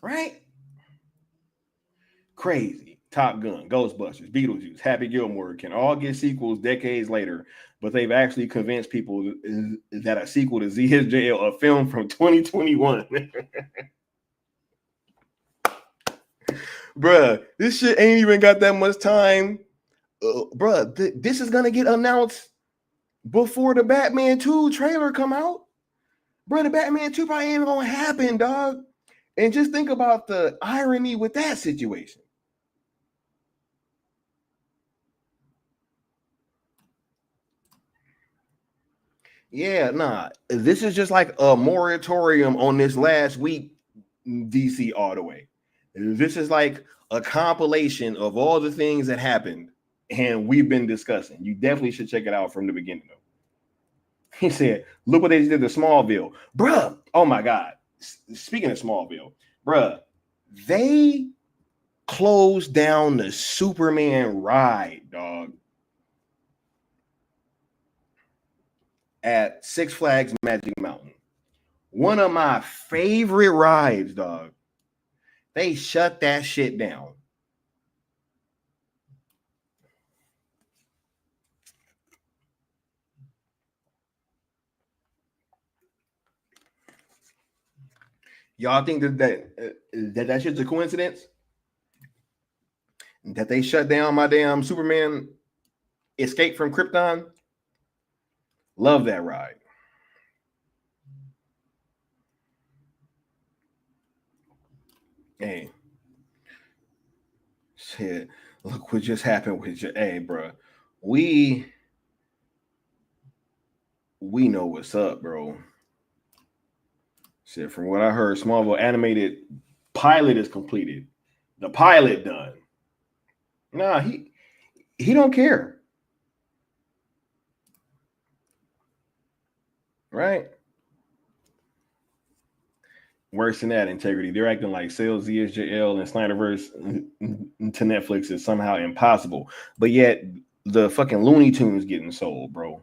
Right? Crazy. Top Gun, Ghostbusters, Beetlejuice, Happy Gilmore can all get sequels decades later, but they've actually convinced people that a sequel to ZSJL, a film from 2021. Bruh, this shit ain't even got that much time. Bruh, this is going to get announced before the Batman 2 trailer come out. Bruh, the Batman 2 probably ain't going to happen, dog. And just think about the irony with that situation. Yeah, nah. This is just like a moratorium on this last week, DC all the way. This is like a compilation of all the things that happened and we've been discussing. You definitely should check it out from the beginning, though. He said, look what they just did to Smallville. Bruh, oh my God. Speaking of Smallville, bruh, they closed down the Superman ride, dog, at Six Flags Magic Mountain. One of my favorite rides, dog. They shut that shit down. Y'all think that shit's a coincidence? That they shut down my damn Superman Escape from Krypton? Love that ride. Hey, shit, look what just happened with you. Hey, bro, we know what's up, bro. Shit, from what I heard, Smallville animated pilot is completed. The pilot done. Nah, he don't care. Right? Worse than that, integrity. They're acting like sales ZSJL and Snyderverse to Netflix is somehow impossible. But yet the fucking Looney Tunes getting sold, bro.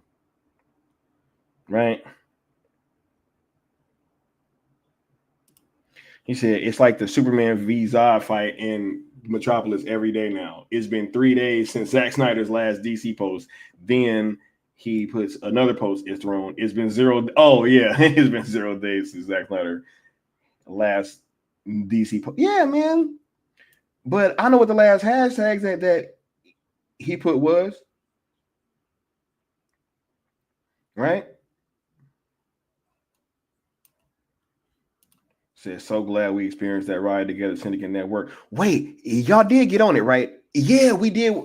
Right? He said it's like the Superman v Zod fight in Metropolis every day now. It's been 3 days since Zack Snyder's last DC post. Then he puts another post is thrown. It's been 0. Oh, yeah. It's been 0 days since Zack Snyder last DC post. Yeah, man. But I know what the last hashtags that he put was. Right? Says, so glad we experienced that ride together, Syndicate Network. Wait, y'all did get on it, right? Yeah, we did.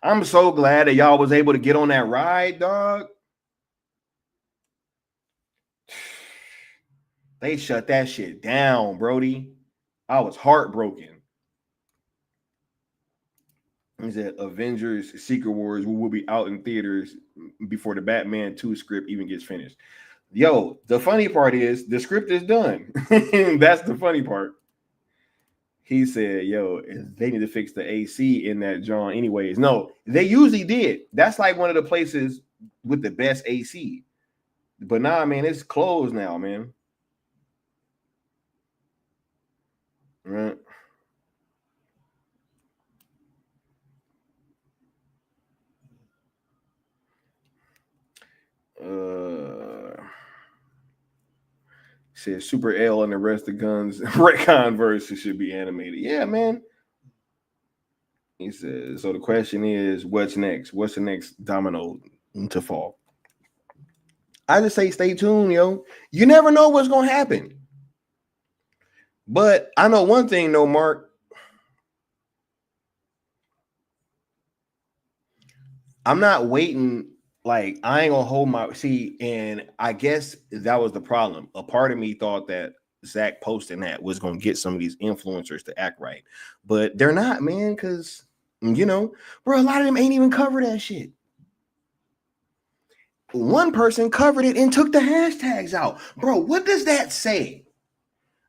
I'm so glad that y'all was able to get on that ride, dog. They shut that shit down, Brody. I was heartbroken. He said Avengers Secret Wars will be out in theaters before the Batman 2 script even gets finished. Yo, the funny part is the script is done. That's the funny part. He said, yo, they need to fix the AC in that John anyways. No, they usually did. That's like one of the places with the best AC. But nah, man, it's closed now, man. Right. Says Super L and the rest of Guns retcon verse should be animated. Yeah, man. He says, so the question is, what's next? What's the next domino to fall? I just say stay tuned, yo. You never know what's gonna happen. But I know one thing, though, Mark. I'm not waiting. Like, I ain't gonna hold my and I guess that was the problem. A part of me thought that Zach posting that was gonna get some of these influencers to act right, but they're not, man, because bro, a lot of them ain't even cover that shit. One person covered it and took the hashtags out. Bro, what does that say?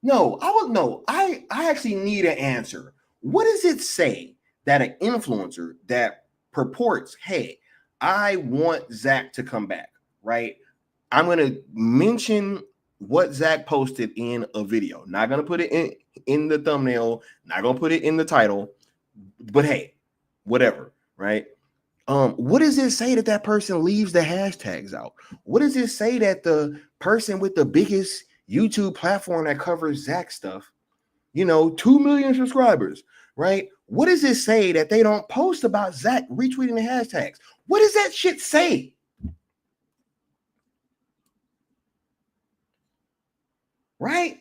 I actually need an answer. What does it say that an influencer that purports, hey, I want Zach to come back, right? I'm going to mention what Zach posted in a video. Not going to put it in the thumbnail, not going to put it in the title, but hey, whatever, right? What does it say that person leaves the hashtags out? What does it say that the person with the biggest YouTube platform that covers Zach stuff, 2 million subscribers, right? What does it say that they don't post about Zach retweeting the hashtags? What does that shit say? Right?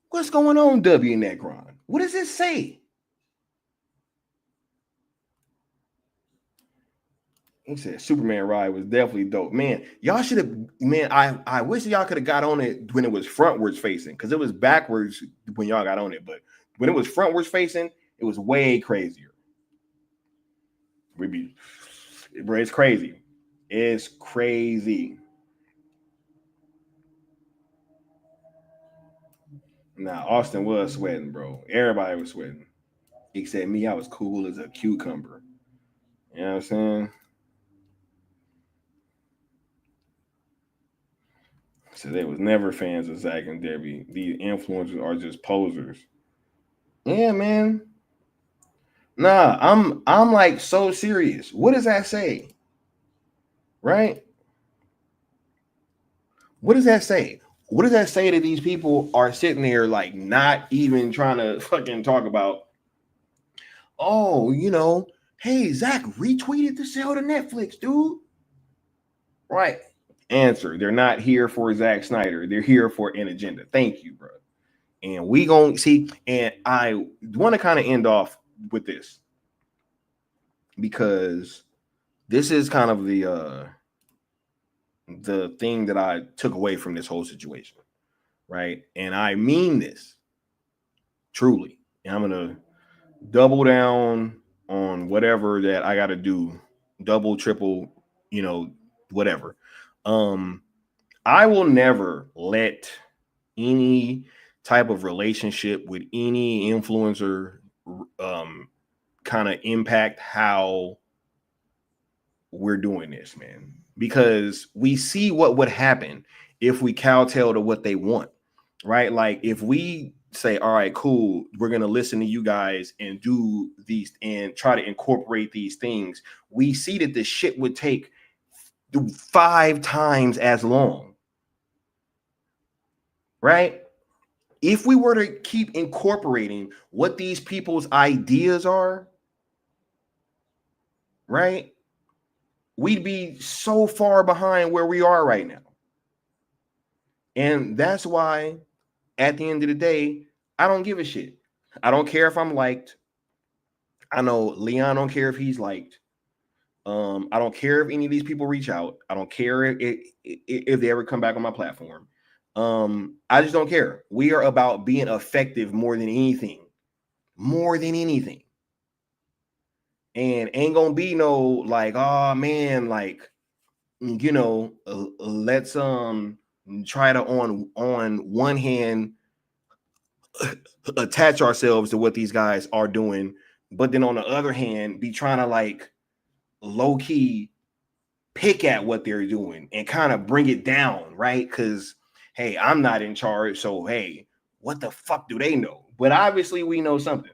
What's going on, W Negron? What does it say? He said Superman ride was definitely dope. Man, y'all should have, man, I wish y'all could have got on it when it was frontwards facing, because it was backwards when y'all got on it. But when it was frontwards facing, it was way crazier. Bro, it's crazy. It's crazy. Nah, Austin was sweating, bro. Everybody was sweating. Except me, I was cool as a cucumber. You know what I'm saying? So they was never fans of Zach and Debbie. These influencers are just posers. Yeah, man. Nah, I'm like so serious. What does that say? Right? What does that say? What does that say that these people are sitting there like not even trying to fucking talk about? Oh, hey, Zach retweeted the sale to Netflix, dude. Right. Answer. They're not here for Zack Snyder. They're here for an agenda. Thank you, bro. And we gonna see. And I want to kind of end off with this, because this is kind of the thing that I took away from this whole situation, right? And I mean this truly. And I'm gonna double down on whatever that I got to do, double, triple, whatever. I will never let any type of relationship with any influencer kind of impact how we're doing this, man, because we see what would happen if we kowtow to what they want, right? Like if we say, all right, cool, we're going to listen to you guys and do these and try to incorporate these things, we see that the shit would take 5 times as long, right? If we were to keep incorporating what these people's ideas are, right, we'd be so far behind where we are right now. And that's why at the end of the day, I don't give a shit. I don't care if I'm liked. I know Leon don't care if he's liked. I don't care if any of these people reach out. I don't care if they ever come back on my platform. I just don't care. We are about being effective more than anything. More than anything. And ain't gonna be no like, oh man, like, you know, let's try to on one hand attach ourselves to what these guys are doing, but then on the other hand be trying to like low-key pick at what they're doing and kind of bring it down, right? Because hey, I'm not in charge, so hey, what the fuck do they know? But obviously we know something.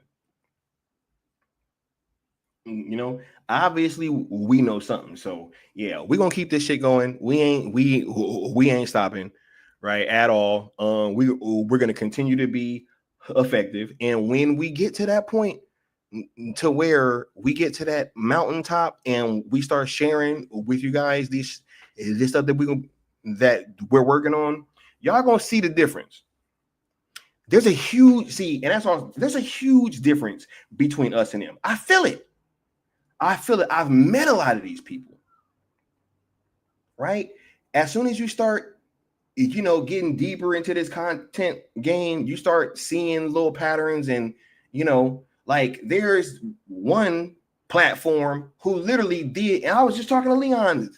You know, obviously we know something. So yeah, we're gonna keep this shit going. We ain't stopping, right? At all. We're gonna continue to be effective. And when we get to that point to where we get to that mountaintop and we start sharing with you guys this stuff that we're working on, y'all gonna see the difference. There's a huge there's a huge difference between us and them. I feel it. I've met a lot of these people, right? As soon as you start, you know, getting deeper into this content game, you start seeing little patterns. And, you know, like there's one platform who literally did, and I was just talking to Leon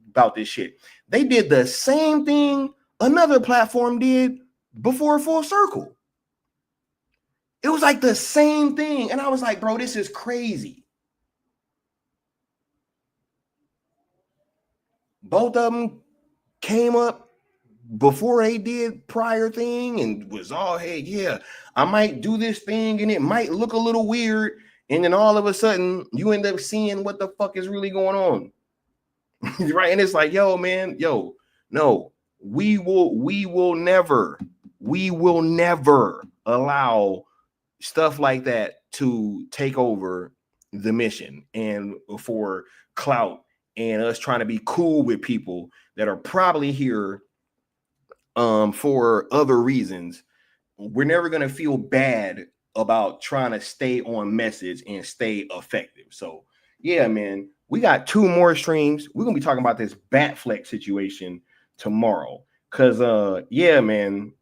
about this shit. They did the same thing another platform did before Full Circle. It was like the same thing. And I was like, bro, this is crazy. Both of them came up before they did prior thing and was all, hey, yeah, I might do this thing and it might look a little weird. And then all of a sudden you end up seeing what the fuck is really going on. Right. And it's like, yo, man, yo, no, we will never allow stuff like that to take over the mission and for clout and us trying to be cool with people that are probably here for other reasons. We're never going to feel bad about trying to stay on message and stay effective. So yeah, man, we got 2 more streams. We're going to be talking about this Affleck situation tomorrow. Cause yeah, man,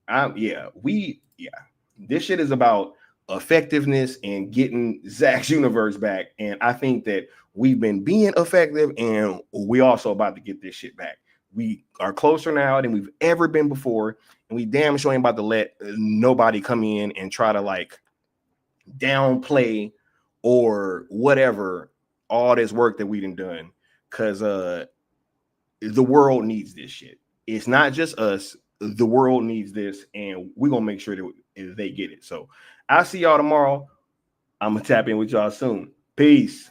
this shit is about effectiveness and getting Zack's universe back. And I think that we've been being effective and we also about to get this shit back. We are closer now than we've ever been before. And we damn sure ain't about to let nobody come in and try to like downplay or whatever all this work that we've done. Cause the world needs this shit. It's not just us. The world needs this, and we're gonna make sure that they get it. So I'll see y'all tomorrow. I'm gonna tap in with y'all soon. Peace.